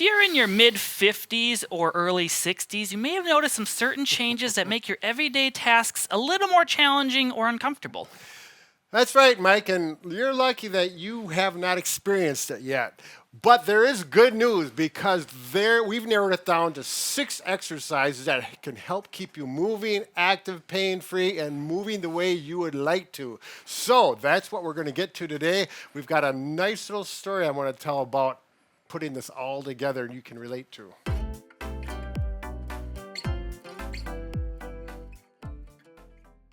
you're in your mid-50s or early 60s, you may have noticed some certain changes that make your everyday tasks a little more challenging or uncomfortable. That's right, Mike, and you're lucky that you have not experienced it yet. But there is good news because we've narrowed it down to 6 exercises that can help keep you moving, active, pain-free, and moving the way you would like to. So that's what we're going to get to today. We've got a nice little story I want to tell about putting this all together and you can relate to.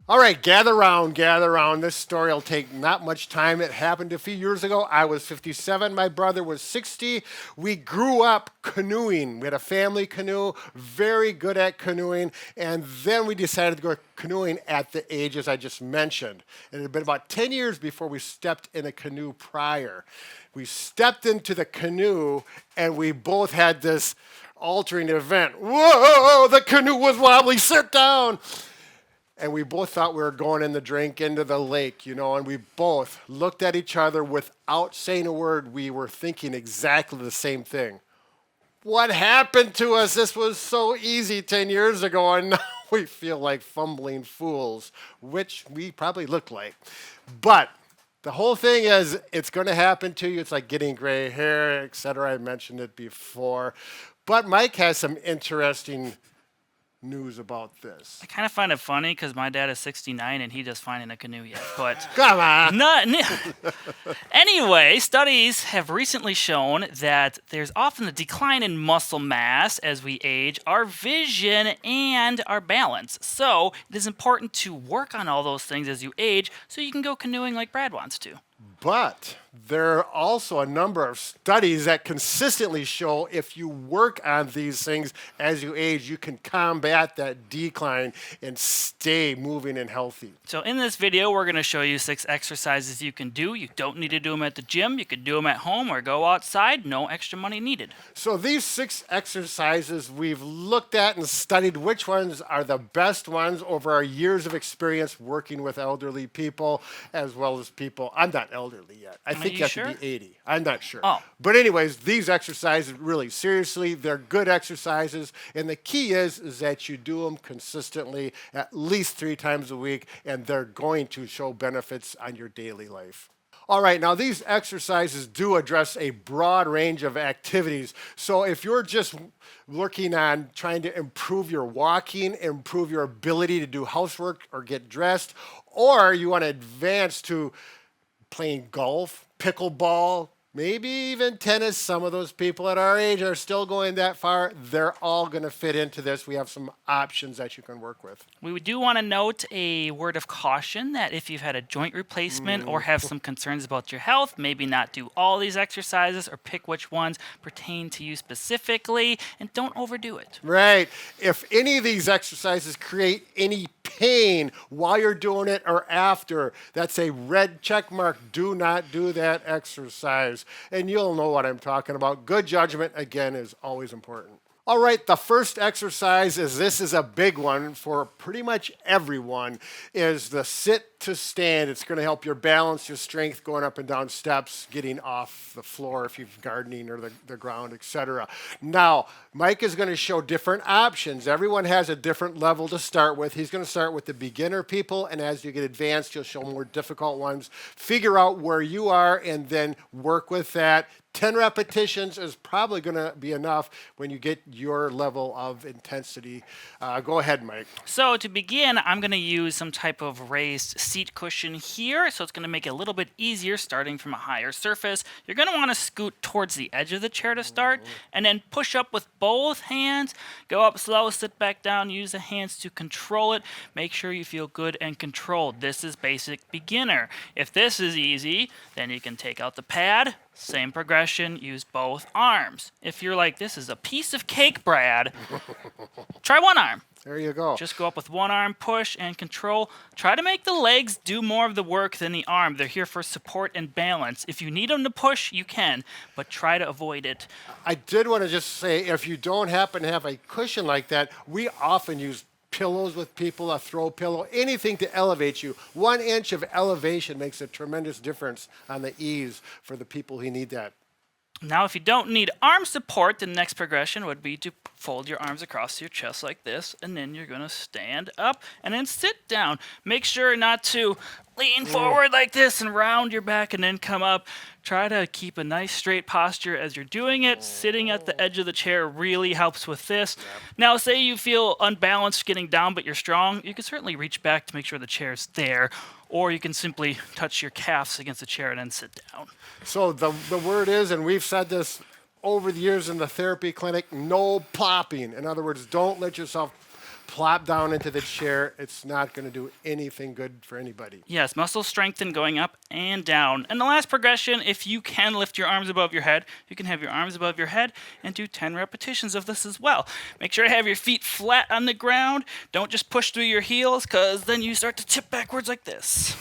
All right, gather round, gather round. This story will take not much time. It happened a few years ago. I was 57. My brother was 60. We grew up canoeing. We had a family canoe, very good at canoeing. And then we decided to go canoeing at the ages I just mentioned. It had been about 10 years before we stepped in a canoe prior. We stepped into the canoe and we both had this altering event. Whoa, the canoe was wobbly, sit down. And we both thought we were going in the drink into the lake, and we both looked at each other without saying a word. We were thinking exactly the same thing. What happened to us? This was so easy 10 years ago, and now we feel like fumbling fools, which we probably look like. But the whole thing is, it's going to happen to you. It's like getting gray hair, etc. I mentioned it before. But Mike has some interesting news about this. I kind of find it funny because my dad is 69 and he just fine in a canoe yet. But Come on. Anyway, studies have recently shown that there's often a decline in muscle mass as we age, our vision, and our balance. So it is important to work on all those things as you age so you can go canoeing like Brad wants to. But there are also a number of studies that consistently show if you work on these things as you age, you can combat that decline and stay moving and healthy. So in this video, we're going to show you 6 exercises you can do. You don't need to do them at the gym. You can do them at home or go outside. No extra money needed. So these 6 exercises, we've looked at and studied which ones are the best ones over our years of experience working with elderly people as well as people. I'm not elderly yet. I think you have to be 80. I'm not sure. Oh. But anyways, these exercises, really seriously, they're good exercises. And the key is that you do them consistently at least 3 times a week, and they're going to show benefits on your daily life. All right, now these exercises do address a broad range of activities. So if you're just working on trying to improve your walking, improve your ability to do housework or get dressed, or you want to advance to playing golf, pickleball, maybe even tennis. Some of those people at our age are still going that far. They're all going to fit into this. We have some options that you can work with. We do want to note a word of caution that if you've had a joint replacement or have some concerns about your health, maybe not do all these exercises or pick which ones pertain to you specifically, and don't overdo it. Right. If any of these exercises create any pain while you're doing it or after, that's a red check mark. Do not do that exercise. And you'll know what I'm talking about. Good judgment, again, is always important. All right, the first exercise this is a big one for pretty much everyone, is the sit to stand. It's going to help your balance, your strength going up and down steps, getting off the floor if you're gardening or the ground, etc. Now, Mike is going to show different options. Everyone has a different level to start with. He's going to start with the beginner people, and as you get advanced, he'll show more difficult ones. Figure out where you are and then work with that. 10 repetitions is probably going to be enough when you get your level of intensity. Go ahead, Mike. So to begin, I'm going to use some type of raised seat cushion here. So it's going to make it a little bit easier starting from a higher surface. You're going to want to scoot towards the edge of the chair to start and then push up with both hands. Go up slow, sit back down, use the hands to control it. Make sure you feel good and controlled. This is basic beginner. If this is easy, then you can take out the pad. Same progression, use both arms. If you're like, this is a piece of cake, Brad, try one arm. There you go. Just go up with one arm, push and control. Try to make the legs do more of the work than the arm. They're here for support and balance. If you need them to push, you can, but try to avoid it. I did want to just say, if you don't happen to have a cushion like that, we often use pillows with people, a throw pillow, anything to elevate you. 1 inch of elevation makes a tremendous difference on the ease for the people who need that. Now, if you don't need arm support, the next progression would be to fold your arms across your chest like this, and then you're going to stand up and then sit down. Make sure not to lean forward like this and round your back and then come up. Try to keep a nice straight posture as you're doing it. Sitting at the edge of the chair really helps with this. Now, say you feel unbalanced getting down, but you're strong, you can certainly reach back to make sure the chair's there, or you can simply touch your calves against the chair and then sit down. So the word is, and we've said this over the years in the therapy clinic, no plopping. In other words, don't let yourself plop down into the chair. It's not going to do anything good for anybody. Yes, muscle strengthen going up and down. And the last progression, if you can lift your arms above your head, you can have your arms above your head and do 10 repetitions of this as well. Make sure to have your feet flat on the ground. Don't just push through your heels, because then you start to tip backwards like this.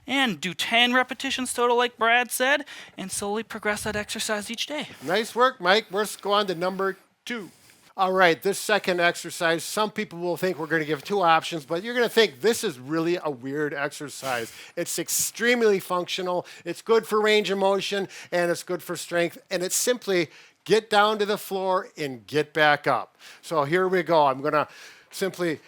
And do 10 repetitions total like Brad said, and slowly progress that exercise each day. Nice work, Mike. Let's go on to number 2. All right, this second exercise, some people will think we're going to give 2 options, but you're going to think this is really a weird exercise. It's extremely functional, it's good for range of motion, and it's good for strength, and it's simply get down to the floor and get back up. So here we go. I'm going to simply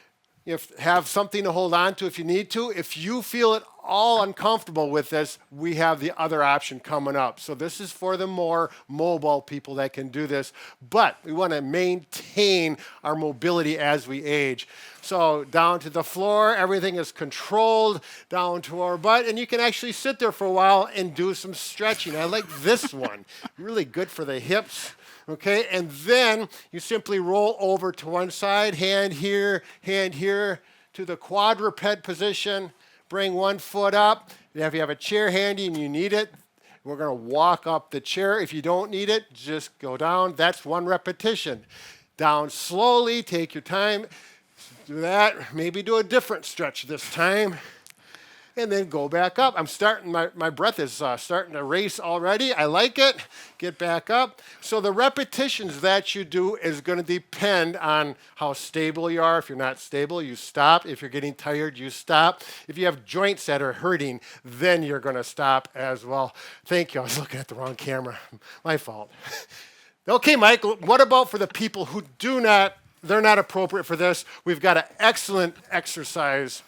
have something to hold on to if you need to. If you feel at all uncomfortable with this, we have the other option coming up. So this is for the more mobile people that can do this, but we want to maintain our mobility as we age. So down to the floor, everything is controlled, down to our butt, and you can actually sit there for a while and do some stretching. I like this one, really good for the hips. Okay, and then you simply roll over to one side, hand here, to the quadruped position. Bring one foot up. If you have a chair handy and you need it, we're going to walk up the chair. If you don't need it, just go down. That's 1 repetition. Down slowly, take your time. Do that. Maybe do a different stretch this time. And then go back up. I'm starting, my breath is starting to race already. I like it. Get back up. So the repetitions that you do is going to depend on how stable you are. If you're not stable, you stop. If you're getting tired, you stop. If you have joints that are hurting, then you're going to stop as well. Thank you. I was looking at the wrong camera. My fault. Okay, Mike, what about for the people who they're not appropriate for this? We've got an excellent exercise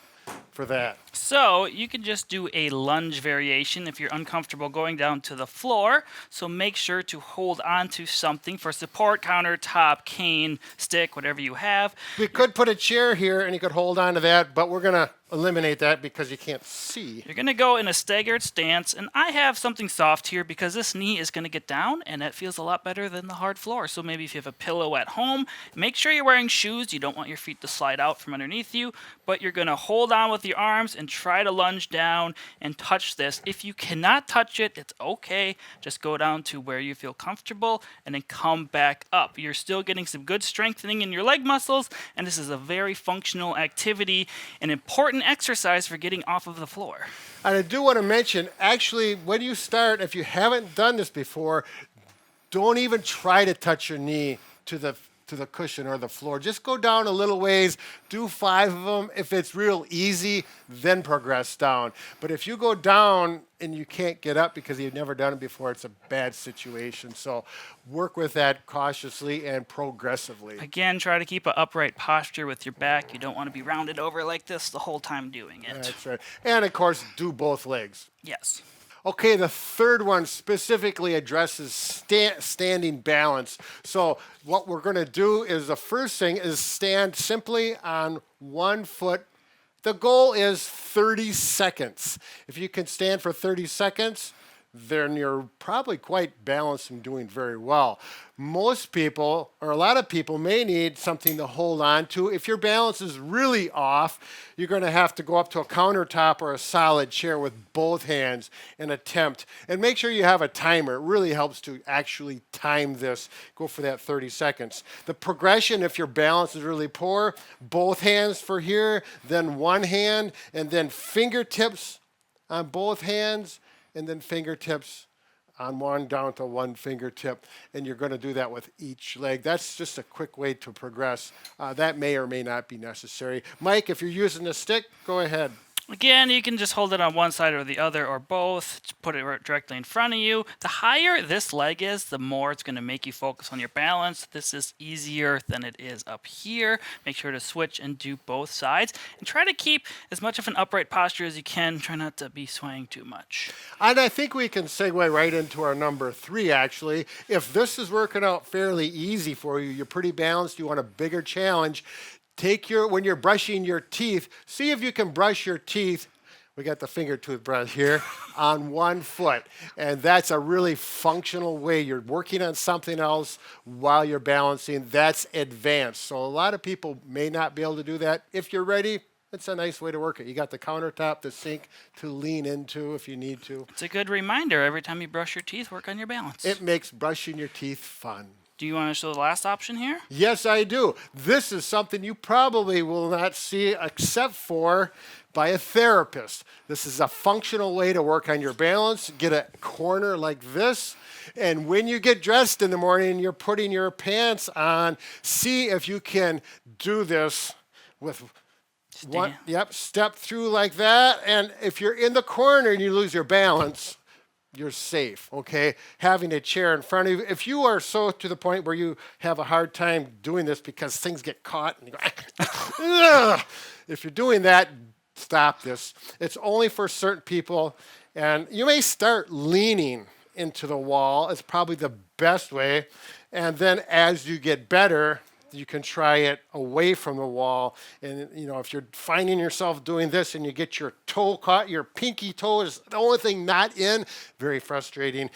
for that. So you can just do a lunge variation if you're uncomfortable going down to the floor. So make sure to hold on to something for support, countertop, cane, stick, whatever you have. We could put a chair here and you could hold on to that, but we're going to eliminate that because you can't see. You're going to go in a staggered stance, and I have something soft here because this knee is going to get down, and that feels a lot better than the hard floor. So maybe if you have a pillow at home, make sure you're wearing shoes. You don't want your feet to slide out from underneath you, but you're going to hold on with your arms and try to lunge down and touch this. If you cannot touch it, it's okay. Just go down to where you feel comfortable and then come back up. You're still getting some good strengthening in your leg muscles, and this is a very functional activity, an important exercise for getting off of the floor. And I do want to mention, actually, when you start, if you haven't done this before, don't even try to touch your knee to the cushion or the floor. Just go down a little ways, do 5 of them. If it's real easy, then progress down. But if you go down and you can't get up because you've never done it before, it's a bad situation. So work with that cautiously and progressively. Again, try to keep an upright posture with your back. You don't want to be rounded over like this the whole time doing it. That's right. And of course, do both legs. Yes. Okay, the third one specifically addresses standing balance. So what we're going to do is the first thing is stand simply on one foot. The goal is 30 seconds. If you can stand for 30 seconds, then you're probably quite balanced and doing very well. Most people, or a lot of people, may need something to hold on to. If your balance is really off, you're going to have to go up to a countertop or a solid chair with both hands and attempt. And make sure you have a timer. It really helps to actually time this. Go for that 30 seconds. The progression, if your balance is really poor, both hands for here, then one hand, and then fingertips on both hands, and then fingertips on one down to one fingertip, and you're going to do that with each leg. That's just a quick way to progress. That may or may not be necessary. Mike, if you're using a stick, go ahead. Again, you can just hold it on one side or the other or both. Just put it directly in front of you. The higher this leg is, the more it's going to make you focus on your balance. This is easier than it is up here. Make sure to switch and do both sides. And try to keep as much of an upright posture as you can. Try not to be swaying too much. And I think we can segue right into our number 3, actually. If this is working out fairly easy for you, you're pretty balanced, you want a bigger challenge, when you're brushing your teeth, see if you can brush your teeth. We got the finger toothbrush here on one foot. And that's a really functional way. You're working on something else while you're balancing. That's advanced. So a lot of people may not be able to do that. If you're ready, it's a nice way to work it. You got the countertop, the sink to lean into if you need to. It's a good reminder every time you brush your teeth, work on your balance. It makes brushing your teeth fun. Do you want to show the last option here? Yes, I do. This is something you probably will not see except for by a therapist. This is a functional way to work on your balance. Get a corner like this. And when you get dressed in the morning, you're putting your pants on. See if you can do this with one. Yep, step through like that. And if you're in the corner and you lose your balance, you're safe, okay? Having a chair in front of you. If you are so to the point where you have a hard time doing this because things get caught and you go, if you're doing that, stop this. It's only for certain people. And you may start leaning into the wall. It's probably the best way. And then as you get better, you can try it away from the wall. And, if you're finding yourself doing this and you get your toe caught, your pinky toe is the only thing not in, very frustrating.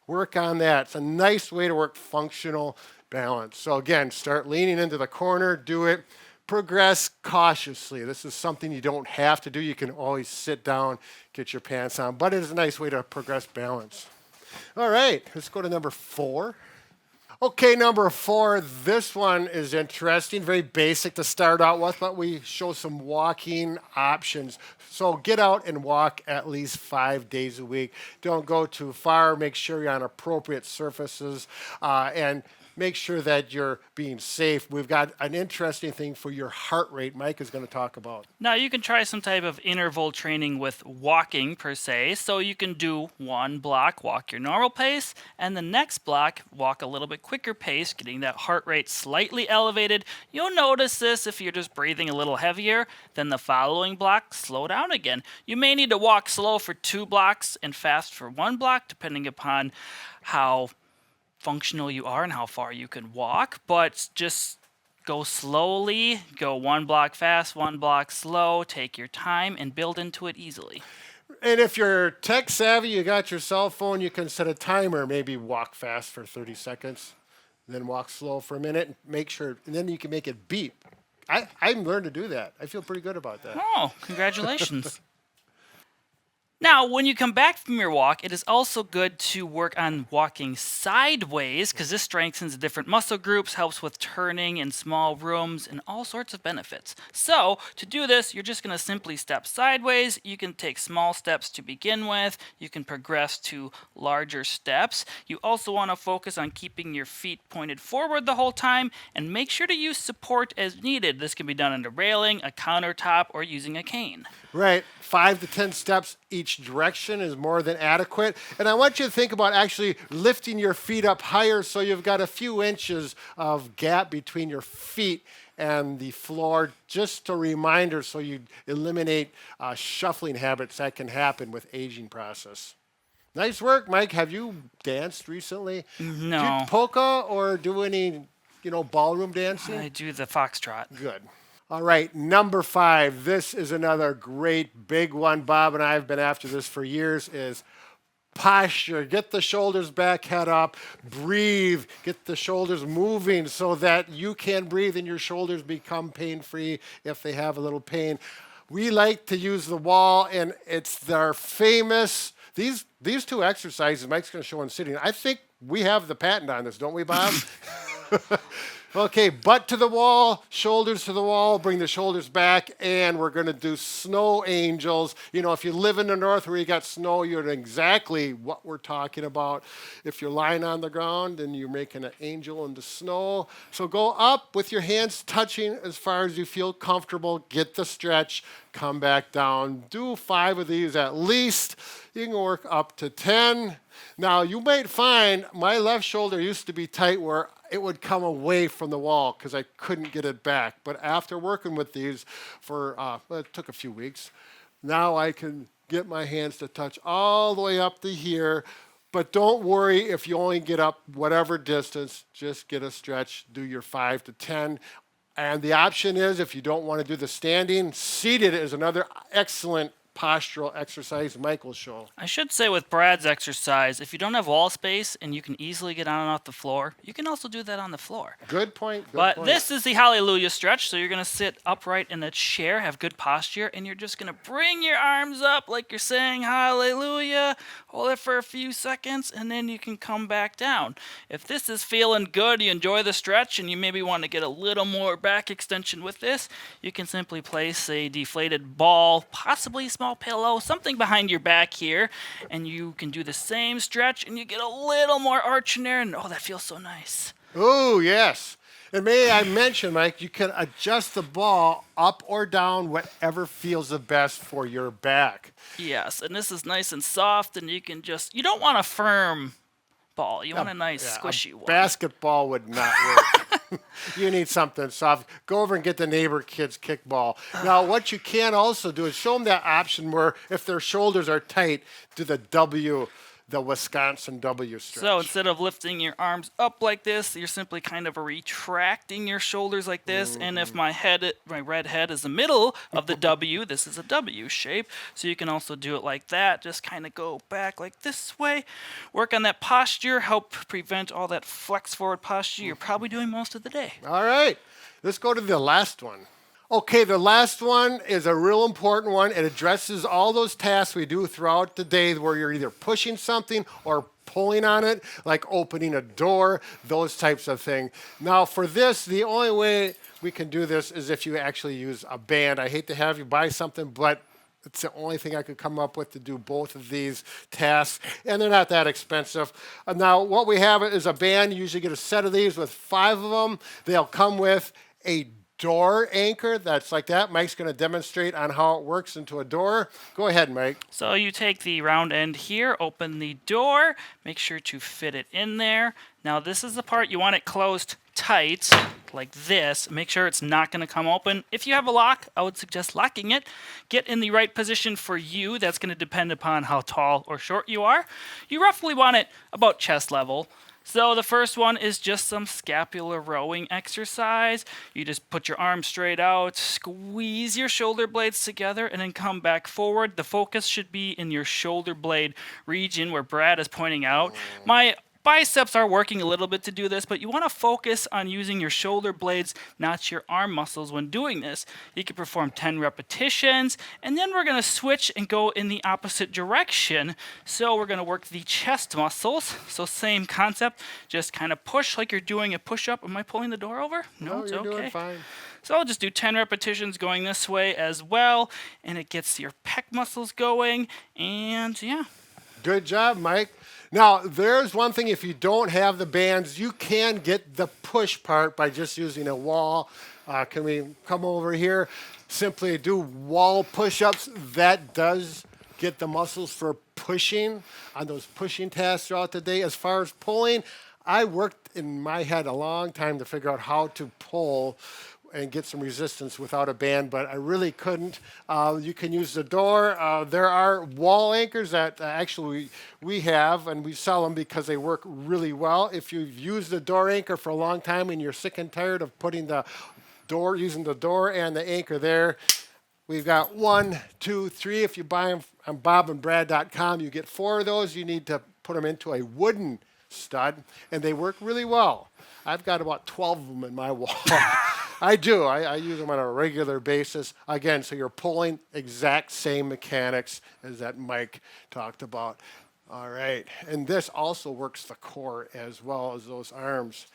Work on that. It's a nice way to work functional balance. So again, start leaning into the corner, do it. Progress cautiously. This is something you don't have to do. You can always sit down, get your pants on, but it is a nice way to progress balance. All right, let's go to number 4. Okay, number 4, this one is interesting, very basic to start out with, but we show some walking options. So get out and walk at least 5 days a week. Don't go too far. Make sure you're on appropriate surfaces and make sure that you're being safe. We've got an interesting thing for your heart rate Mike is going to talk about. Now you can try some type of interval training with walking per se. So you can do one block, walk your normal pace, and the next block, walk a little bit quicker pace, getting that heart rate slightly elevated. You'll notice this if you're just breathing a little heavier. Then the following block, slow down again. You may need to walk slow for 2 blocks and fast for 1 block, depending upon how functional you are and how far you can walk, but just go slowly, go 1 block fast, 1 block slow, take your time and build into it easily. And if you're tech savvy, you got your cell phone, you can set a timer, maybe walk fast for 30 seconds, then walk slow for a minute, make sure, and then you can make it beep. I learned to do that. I feel pretty good about that. Oh, congratulations. Now, when you come back from your walk, it is also good to work on walking sideways because this strengthens different muscle groups, helps with turning in small rooms, and all sorts of benefits. So, to do this, you're just going to simply step sideways. You can take small steps to begin with. You can progress to larger steps. You also want to focus on keeping your feet pointed forward the whole time, and make sure to use support as needed. This can be done on a railing, a countertop, or using a cane. Right. 5 to 10 steps each direction is more than adequate. And I want you to think about actually lifting your feet up higher so you've got a few inches of gap between your feet and the floor. Just a reminder so you eliminate shuffling habits that can happen with aging process. Nice work, Mike. Have you danced recently? No. Do you polka or do any, ballroom dancing? I do the foxtrot. Good. All right, number 5. This is another great big one. Bob and I have been after this for years, is posture. Get the shoulders back, head up, breathe. Get the shoulders moving so that you can breathe and your shoulders become pain-free if they have a little pain. We like to use the wall, and it's their famous, these 2 exercises Mike's going to show in sitting. I think we have the patent on this, don't we, Bob? Okay, butt to the wall, shoulders to the wall, bring the shoulders back, and we're going to do snow angels. You know, if you live in the north where you got snow, you know exactly what we're talking about. If you're lying on the ground and you're making an angel in the snow. So go up with your hands touching as far as you feel comfortable. Get the stretch, come back down. Do 5 of these at least. You can work up to 10. Now, you might find my left shoulder used to be tight where it would come away from the wall because I couldn't get it back. But after working with these for, it took a few weeks, now I can get my hands to touch all the way up to here. But don't worry if you only get up whatever distance, just get a stretch, do your 5 to 10. And the option is, if you don't want to do the standing, seated is another excellent postural exercise Mike will show. I should say with Brad's exercise, if you don't have wall space and you can easily get on and off the floor, you can also do that on the floor. Good point. But this is the hallelujah stretch, so you're going to sit upright in a chair, have good posture, and you're just going to bring your arms up like you're saying hallelujah, hold it for a few seconds, and then you can come back down. If this is feeling good, you enjoy the stretch, and you maybe want to get a little more back extension with this, you can simply place a deflated ball, possibly a small pillow, something behind your back here, and you can do the same stretch, and you get a little more arch in there, and oh, that feels so nice. Oh, yes. And may I mention, Mike, you can adjust the ball up or down, whatever feels the best for your back. Yes, and this is nice and soft, and you can just, you don't want a firm ball. You want a nice, squishy one. Basketball would not work. You need something soft. Go over and get the neighbor kid's kickball. Now, what you can also do is show them that option where if their shoulders are tight, do the W, the Wisconsin W stretch. So instead of lifting your arms up like this, you're simply kind of retracting your shoulders like this. And if my red head is the middle of the W, this is a W shape. So you can also do it like that. Just kind of go back like this way. Work on that posture. Help prevent all that flex forward posture you're probably doing most of the day. All right. Let's go to the last one. Okay, the last one is a real important one. It addresses all those tasks we do throughout the day where you're either pushing something or pulling on it, like opening a door, those types of things. Now, for this, the only way we can do this is if you actually use a band. I hate to have you buy something, but it's the only thing I could come up with to do both of these tasks, and they're not that expensive. Now, what we have is a band. You usually get a set of these with 5 of them. They'll come with a door anchor that's like that. Mike's going to demonstrate on how it works into a door. Go ahead, Mike. So you take the round end here, open the door, make sure to fit it in there. Now this is the part you want it closed tight, like this. Make sure it's not going to come open. If you have a lock, I would suggest locking it. Get in the right position for you. That's going to depend upon how tall or short you are. You roughly want it about chest level. So the first one is just some scapular rowing exercise. You just put your arms straight out, squeeze your shoulder blades together, and then come back forward. The focus should be in your shoulder blade region where Brad is pointing out. My biceps are working a little bit to do this, but you want to focus on using your shoulder blades, not your arm muscles when doing this. You can perform 10 repetitions, and then we're going to switch and go in the opposite direction. So we're going to work the chest muscles. So same concept, just kind of push like you're doing a push-up. Am I pulling the door over? No, it's you're okay. doing fine. So I'll just do 10 repetitions going this way as well, and it gets your pec muscles going, and yeah. Good job, Mike. Now, there's one thing, if you don't have the bands, you can get the push part by just using a wall. Can we come over here? Simply do wall push-ups. That does get the muscles for pushing on those pushing tasks throughout the day. As far as pulling, I worked in my head a long time to figure out how to pull and get some resistance without a band, but I really couldn't. You can use the door. There are wall anchors that actually we have, and we sell them because they work really well. If you've used the door anchor for a long time and you're sick and tired of putting the door, using the door and the anchor there, we've got 1, 2, 3. If you buy them on bobandbrad.com, you get 4 of those. You need to put them into a wooden stud, and they work really well. I've got about 12 of them in my wall. I do. I use them on a regular basis. Again, so you're pulling exact same mechanics as that Mike talked about. All right. And this also works the core as well as those arms.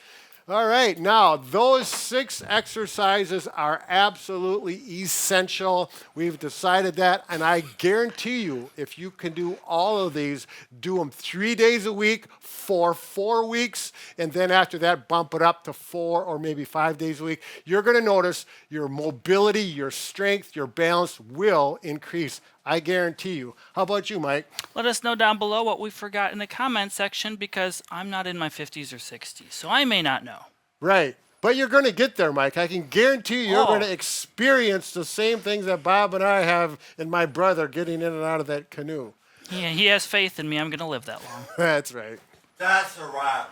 All right, now those 6 exercises are absolutely essential. We've decided that, and I guarantee you, if you can do all of these, do them 3 days a week for 4 weeks, and then after that, bump it up to 4 or maybe 5 days a week. You're going to notice your mobility, your strength, your balance will increase. I guarantee you. How about you, Mike? Let us know down below what we forgot in the comment section because I'm not in my 50s or 60s, so I may not know. Right. But you're going to get there, Mike. I can guarantee you, you're going Oh. to experience the same things that Bob and I have and my brother getting in and out of that canoe. Yeah, he has faith in me. I'm going to live that long. That's right. That's a wrap.